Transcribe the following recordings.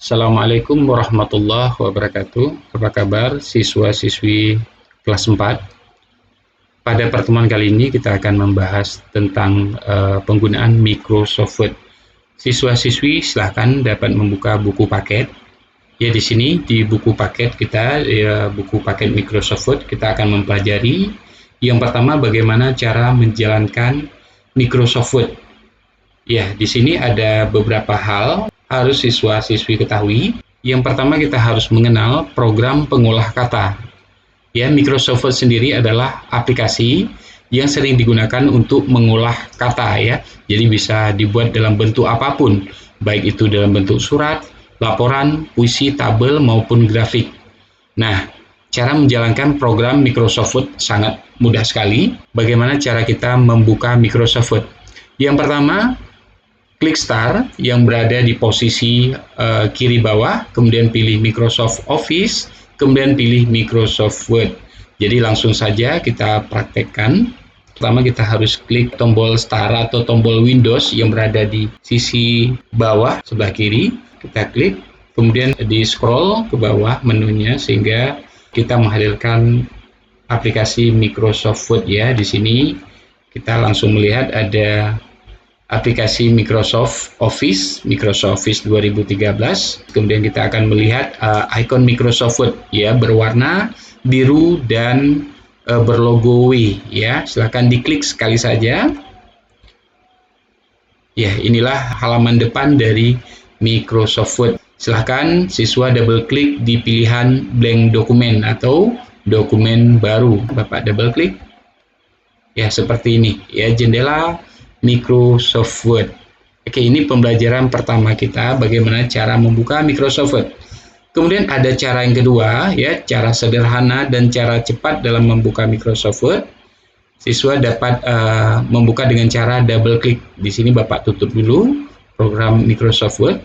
Assalamualaikum warahmatullahi wabarakatuh. Apa kabar siswa-siswi kelas 4? Pada pertemuan kali ini kita akan membahas tentang penggunaan Microsoft Word. Siswa-siswi silahkan dapat membuka buku paket. Ya, di sini di buku paket kita, buku paket Microsoft Word, kita akan mempelajari yang pertama bagaimana cara menjalankan Microsoft Word. Ya, di sini ada beberapa hal harus siswa-siswi ketahui. Yang pertama kita harus mengenal program pengolah kata. Ya, Microsoft Word sendiri adalah aplikasi yang sering digunakan untuk mengolah kata ya. Jadi bisa dibuat dalam bentuk apapun, baik itu dalam bentuk surat, laporan, puisi, tabel maupun grafik. Nah, cara menjalankan program Microsoft Word sangat mudah sekali. Bagaimana cara kita membuka Microsoft Word? Yang pertama, klik Start yang berada di posisi kiri bawah, kemudian pilih Microsoft Office, kemudian pilih Microsoft Word. Jadi langsung saja kita praktekkan. Pertama kita harus klik tombol Start atau tombol Windows yang berada di sisi bawah sebelah kiri. Kita klik, kemudian di scroll ke bawah menunya sehingga kita menghadirkan aplikasi Microsoft Word ya. Di sini kita langsung melihat ada aplikasi Microsoft Office 2013. Kemudian kita akan melihat ikon Microsoft Word ya, berwarna biru dan berlogo W ya. Silahkan diklik sekali saja. Ya, inilah halaman depan dari Microsoft Word. Silahkan siswa double klik di pilihan blank dokumen atau dokumen baru. Bapak double klik. Ya, seperti ini ya, jendela Microsoft Word. Oke, ini pembelajaran pertama kita bagaimana cara membuka Microsoft Word. Kemudian ada cara yang kedua ya, cara sederhana dan cara cepat dalam membuka Microsoft Word. Siswa dapat membuka dengan cara double klik. Di sini Bapak tutup dulu program Microsoft Word.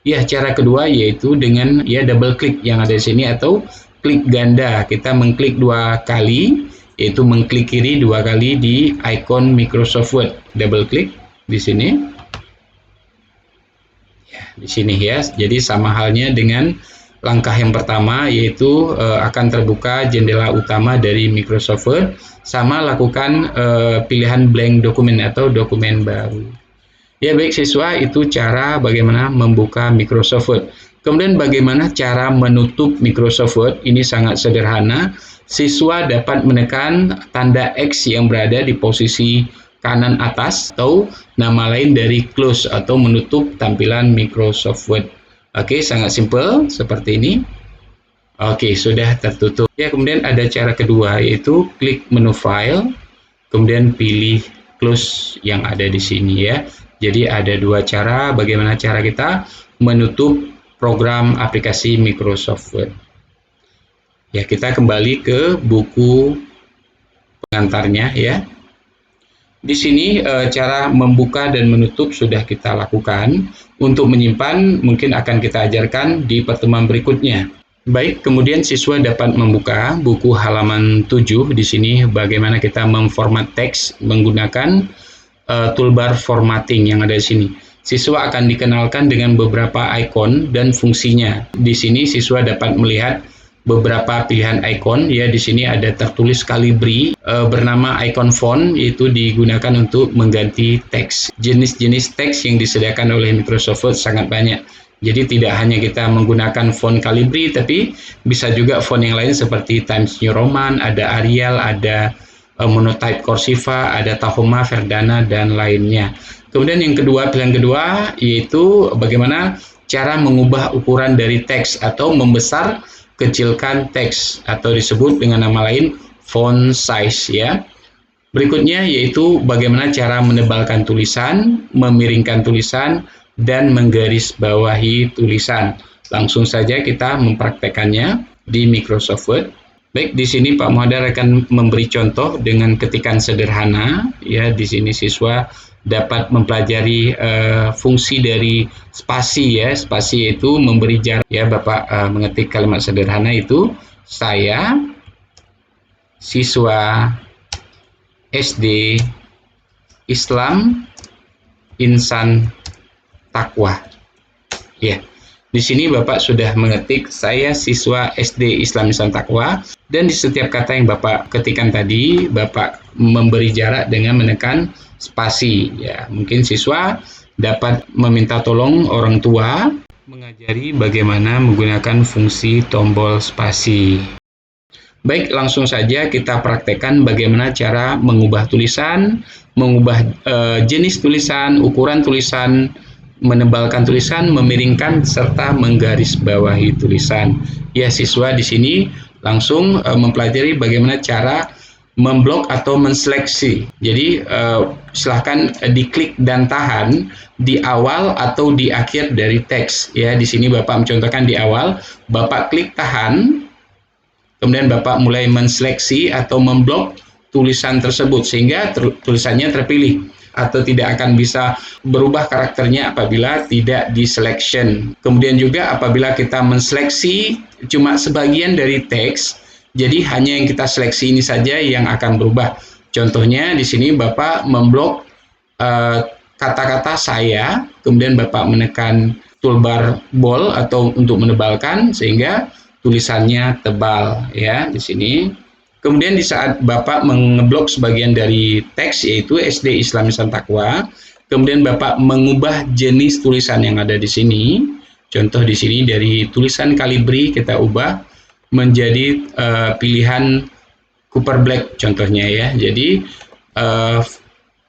Ya, cara kedua yaitu dengan ya double klik yang ada di sini atau klik ganda. Kita mengklik dua kali, yaitu mengklik kiri dua kali di ikon Microsoft Word. Double klik di sini. Ya, di sini ya. Jadi sama halnya dengan langkah yang pertama yaitu akan terbuka jendela utama dari Microsoft Word. Sama lakukan pilihan blank dokumen atau dokumen baru. Ya baik siswa, itu cara bagaimana membuka Microsoft Word. Kemudian bagaimana cara menutup Microsoft Word? Ini sangat sederhana. Siswa dapat menekan tanda X yang berada di posisi kanan atas atau nama lain dari close atau menutup tampilan Microsoft Word. Oke, sangat simpel seperti ini. Oke, sudah tertutup. Ya, kemudian ada cara kedua yaitu klik menu file, kemudian pilih close yang ada di sini ya. Jadi ada dua cara bagaimana cara kita menutup program aplikasi Microsoft Word. Ya, kita kembali ke buku pengantarnya ya. Di sini cara membuka dan menutup sudah kita lakukan. Untuk menyimpan mungkin akan kita ajarkan di pertemuan berikutnya. Baik, kemudian siswa dapat membuka buku halaman 7 di sini bagaimana kita memformat teks menggunakan toolbar formatting yang ada di sini. Siswa akan dikenalkan dengan beberapa ikon dan fungsinya. Di sini siswa dapat melihat beberapa pilihan ikon ya. Di sini ada tertulis Calibri bernama ikon font, yaitu digunakan untuk mengganti teks. Jenis-jenis teks yang disediakan oleh Microsoft Word sangat banyak. Jadi tidak hanya kita menggunakan font Calibri, tapi bisa juga font yang lain seperti Times New Roman, ada Arial, ada Monotype Cursiva, ada Tahoma, Verdana, dan lainnya. Kemudian yang kedua, pilihan kedua, yaitu bagaimana cara mengubah ukuran dari teks atau membesar kecilkan teks atau disebut dengan nama lain font size ya. Berikutnya yaitu bagaimana cara menebalkan tulisan, memiringkan tulisan, dan menggarisbawahi tulisan. Langsung saja kita mempraktekannya di Microsoft Word. Baik, di sini Pak Muhadar akan memberi contoh dengan ketikan sederhana. Ya, di sini siswa dapat mempelajari fungsi dari spasi ya. Spasi itu memberi jarak. Ya, Bapak mengetik kalimat sederhana itu, saya siswa SD Islam Insan Takwa. Ya, di sini Bapak sudah mengetik saya siswa SD Islam Insan Takwa, dan di setiap kata yang Bapak ketikkan tadi, Bapak memberi jarak dengan menekan spasi. Ya, mungkin siswa dapat meminta tolong orang tua mengajari bagaimana menggunakan fungsi tombol spasi. Baik, langsung saja kita praktekkan bagaimana cara mengubah tulisan, mengubah jenis tulisan, ukuran tulisan, menebalkan tulisan, memiringkan, serta menggarisbawahi tulisan. Ya, siswa di sini langsung mempelajari bagaimana cara memblok atau menseleksi. Jadi silahkan diklik dan tahan di awal atau di akhir dari teks. Ya, di sini Bapak mencontohkan di awal, Bapak klik tahan. Kemudian Bapak mulai menseleksi atau memblok tulisan tersebut sehingga tulisannya terpilih, atau tidak akan bisa berubah karakternya apabila tidak di selection. Kemudian juga apabila kita menseleksi cuma sebagian dari teks, jadi hanya yang kita seleksi ini saja yang akan berubah. Contohnya di sini Bapak memblok kata-kata saya, kemudian Bapak menekan toolbar bold atau untuk menebalkan sehingga tulisannya tebal ya di sini. Kemudian di saat Bapak mengeblok sebagian dari teks yaitu SD Islam Insan Takwa, kemudian Bapak mengubah jenis tulisan yang ada di sini. Contoh di sini dari tulisan Calibri kita ubah menjadi pilihan Cooper Black contohnya ya. Jadi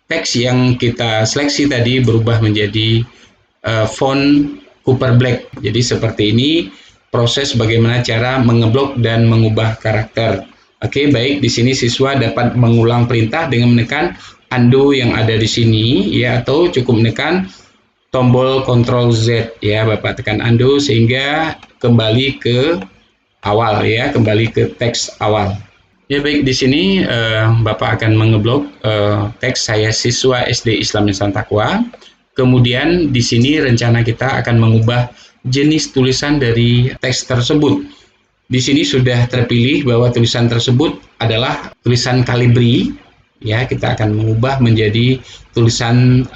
teks yang kita seleksi tadi berubah menjadi font Cooper Black. Jadi seperti ini proses bagaimana cara mengeblok dan mengubah karakter. Oke, baik, di sini siswa dapat mengulang perintah dengan menekan undo yang ada di sini ya, atau cukup menekan tombol Ctrl Z ya, Bapak tekan undo sehingga kembali ke awal ya, kembali ke teks awal. Ya baik, di sini Bapak akan mengeblok teks saya siswa SD Islam Insan Takwa. Kemudian di sini rencana kita akan mengubah jenis tulisan dari teks tersebut. Di sini sudah terpilih bahwa tulisan tersebut adalah tulisan Calibri. Ya, kita akan mengubah menjadi tulisan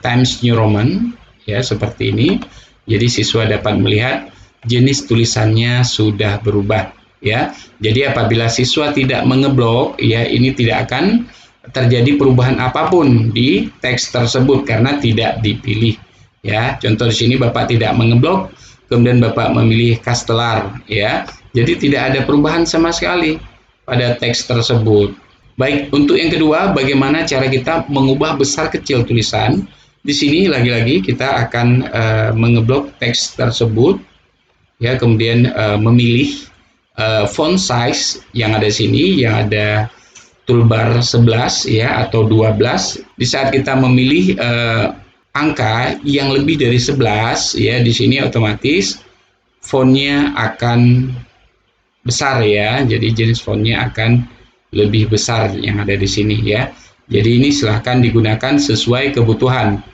Times New Roman ya seperti ini. Jadi siswa dapat melihat jenis tulisannya sudah berubah ya. Jadi apabila siswa tidak mengeblok ya, ini tidak akan terjadi perubahan apapun di teks tersebut karena tidak dipilih ya. Contoh di sini Bapak tidak mengeblok, kemudian Bapak memilih Castelar ya. Jadi tidak ada perubahan sama sekali pada teks tersebut. Baik, untuk yang kedua, bagaimana cara kita mengubah besar kecil tulisan? Di sini lagi-lagi kita akan mengeblok teks tersebut ya, kemudian memilih font size yang ada di sini, yang ada toolbar 11 ya atau 12. Di saat kita memilih angka yang lebih dari 11 ya, di sini otomatis fontnya akan besar ya. Jadi jenis fontnya akan lebih besar yang ada di sini ya. Jadi ini silahkan digunakan sesuai kebutuhan.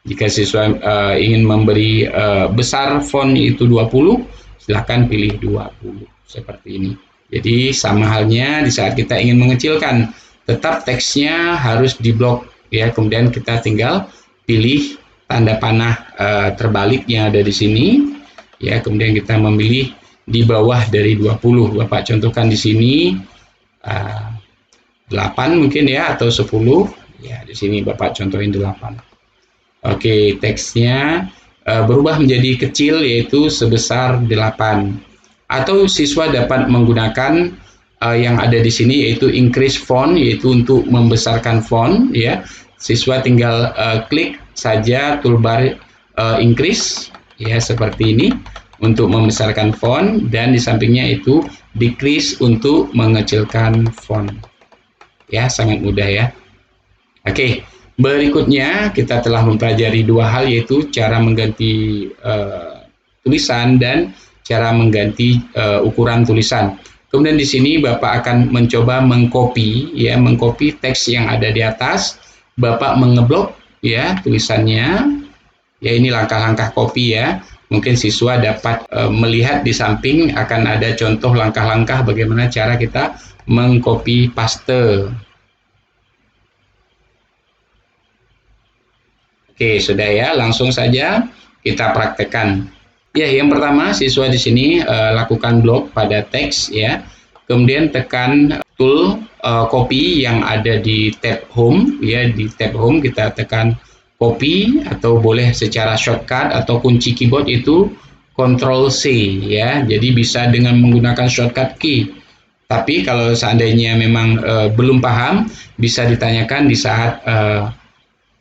Jika siswa ingin memberi besar font itu 20, silahkan pilih 20 seperti ini. Jadi sama halnya di saat kita ingin mengecilkan, tetap teksnya harus diblok ya. Kemudian kita tinggal pilih tanda panah terbalik yang ada di sini ya. Kemudian kita memilih di bawah dari 20. Bapak contohkan di sini 8 mungkin ya, atau 10 ya. Di sini Bapak contohin 8. Oke, teksnya berubah menjadi kecil yaitu sebesar 8. Atau siswa dapat menggunakan yang ada di sini yaitu increase font, yaitu untuk membesarkan font ya. Siswa tinggal klik saja toolbar increase ya seperti ini untuk membesarkan font, dan di sampingnya itu decrease untuk mengecilkan font. Ya, sangat mudah ya. Oke, berikutnya kita telah mempelajari dua hal, yaitu cara mengganti tulisan dan cara mengganti ukuran tulisan. Kemudian di sini Bapak akan mencoba mengcopy ya, mengcopy teks yang ada di atas. Bapak mengeblok ya tulisannya. Ya, ini langkah-langkah copy ya. Mungkin siswa dapat melihat di samping akan ada contoh langkah-langkah bagaimana cara kita mengcopy paste. Oke, sudah ya, langsung saja kita praktekkan. Ya, yang pertama siswa di sini lakukan blok pada teks ya. Kemudian tekan tool copy yang ada di tab home ya, di tab home kita tekan copy atau boleh secara shortcut atau kunci keyboard itu Ctrl C ya. Jadi bisa dengan menggunakan shortcut key. Tapi kalau seandainya memang belum paham, bisa ditanyakan di saat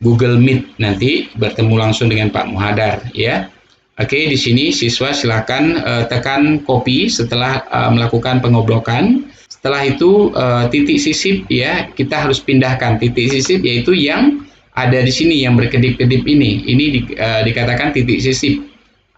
Google Meet nanti bertemu langsung dengan Pak Muhadar ya. Oke, di sini siswa silakan tekan copy setelah melakukan pengoblokan. Setelah itu titik sisip ya, kita harus pindahkan titik sisip yaitu yang ada di sini yang berkedip-kedip ini. Ini dikatakan titik sisip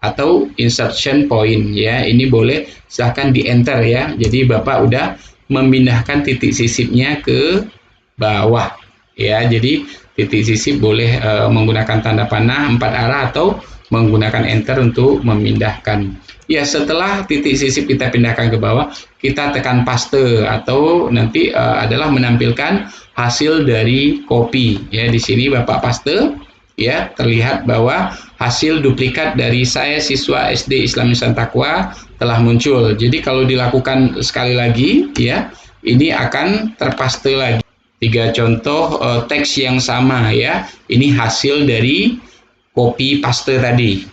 atau insertion point ya. Ini boleh silahkan di enter ya. Jadi Bapak udah memindahkan titik sisipnya ke bawah ya. Jadi titik sisip boleh menggunakan tanda panah 4 arah atau menggunakan enter untuk memindahkan. Ya, setelah titik sisip kita pindahkan ke bawah, kita tekan paste atau nanti adalah menampilkan hasil dari copy ya. Di sini Bapak paste ya, terlihat bahwa hasil duplikat dari saya siswa SD Islam Insan Taqwa telah muncul. Jadi kalau dilakukan sekali lagi ya, ini akan terpaste lagi. 3 contoh teks yang sama ya. Ini hasil dari copy paste tadi.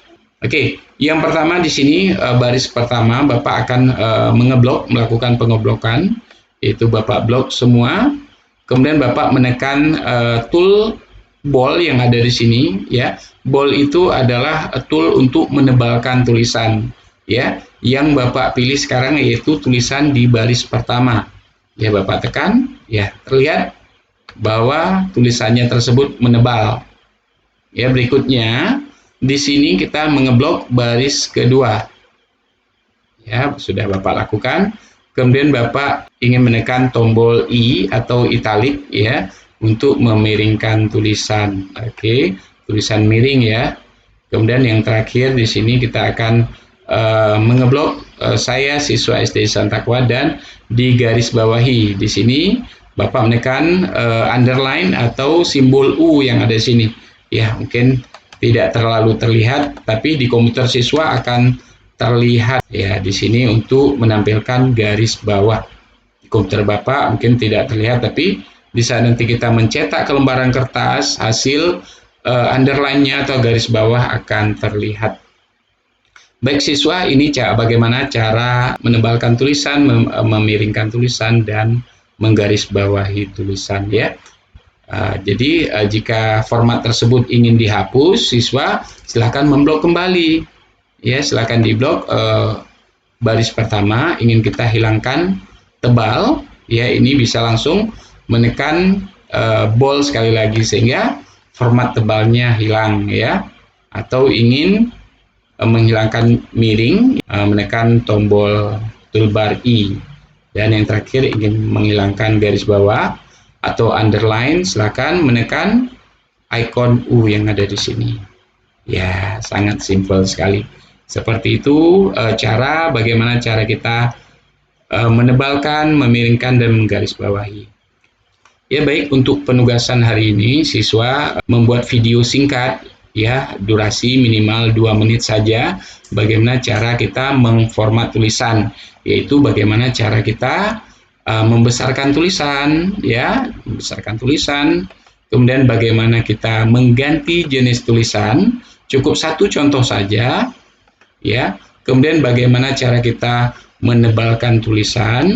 Oke, yang pertama di sini baris pertama Bapak akan melakukan pengoblokan, yaitu Bapak blok semua. Kemudian Bapak menekan tool ball yang ada di sini ya. Ball itu adalah tool untuk menebalkan tulisan ya. Yang Bapak pilih sekarang yaitu tulisan di baris pertama. Ya, Bapak tekan ya, terlihat bahwa tulisannya tersebut menebal. Ya, berikutnya di sini kita mengeblok baris kedua. Ya, sudah Bapak lakukan. Kemudian Bapak ingin menekan tombol I atau italic ya untuk memiringkan tulisan. Oke, tulisan miring ya. Kemudian yang terakhir di sini kita akan mengeblok saya siswa SD Islam Taqwa dan di garis bawahi. Di sini Bapak menekan underline atau simbol U yang ada di sini. Ya, mungkin tidak terlalu terlihat, tapi di komputer siswa akan terlihat ya di sini untuk menampilkan garis bawah. Di komputer Bapak mungkin tidak terlihat, tapi di saat nanti kita mencetak ke lembaran kertas, hasil underline-nya atau garis bawah akan terlihat. Baik siswa, ini bagaimana cara menebalkan tulisan, memiringkan tulisan, dan menggarisbawahi tulisan ya. Jadi jika format tersebut ingin dihapus, siswa silakan memblok kembali. Ya, silakan diblok baris pertama ingin kita hilangkan tebal, ya ini bisa langsung menekan bold sekali lagi sehingga format tebalnya hilang ya. Atau ingin menghilangkan miring, menekan tombol toolbar I. Dan yang terakhir ingin menghilangkan garis bawah atau underline, silakan menekan icon U yang ada di sini. Ya, sangat simpel sekali. Seperti itu bagaimana cara kita menebalkan, memiringkan, dan menggarisbawahi. Ya, baik, untuk penugasan hari ini siswa membuat video singkat ya, durasi minimal 2 menit saja, bagaimana cara kita mengformat tulisan, yaitu bagaimana cara kita membesarkan tulisan ya, membesarkan tulisan, kemudian bagaimana kita mengganti jenis tulisan, cukup satu contoh saja ya, kemudian bagaimana cara kita menebalkan tulisan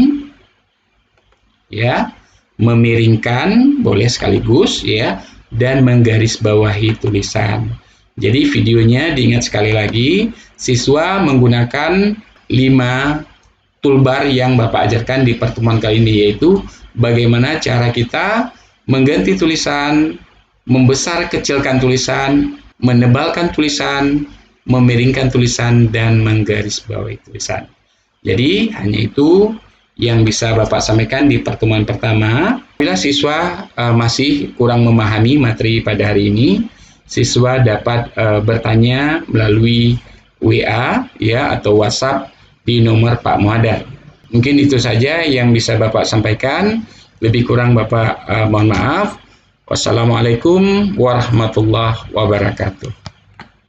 ya, memiringkan boleh sekaligus ya, dan menggarisbawahi tulisan. Jadi videonya diingat sekali lagi, siswa menggunakan 5 toolbar yang Bapak ajarkan di pertemuan kali ini, yaitu bagaimana cara kita mengganti tulisan, membesar kecilkan tulisan, menebalkan tulisan, memiringkan tulisan, dan menggarisbawahi tulisan. Jadi hanya itu yang bisa Bapak sampaikan di pertemuan pertama. Bila siswa masih kurang memahami materi pada hari ini, siswa dapat bertanya melalui WA ya atau WhatsApp di nomor Pak Muhadar. Mungkin itu saja yang bisa Bapak sampaikan. Lebih kurang Bapak mohon maaf. Wassalamualaikum warahmatullahi wabarakatuh.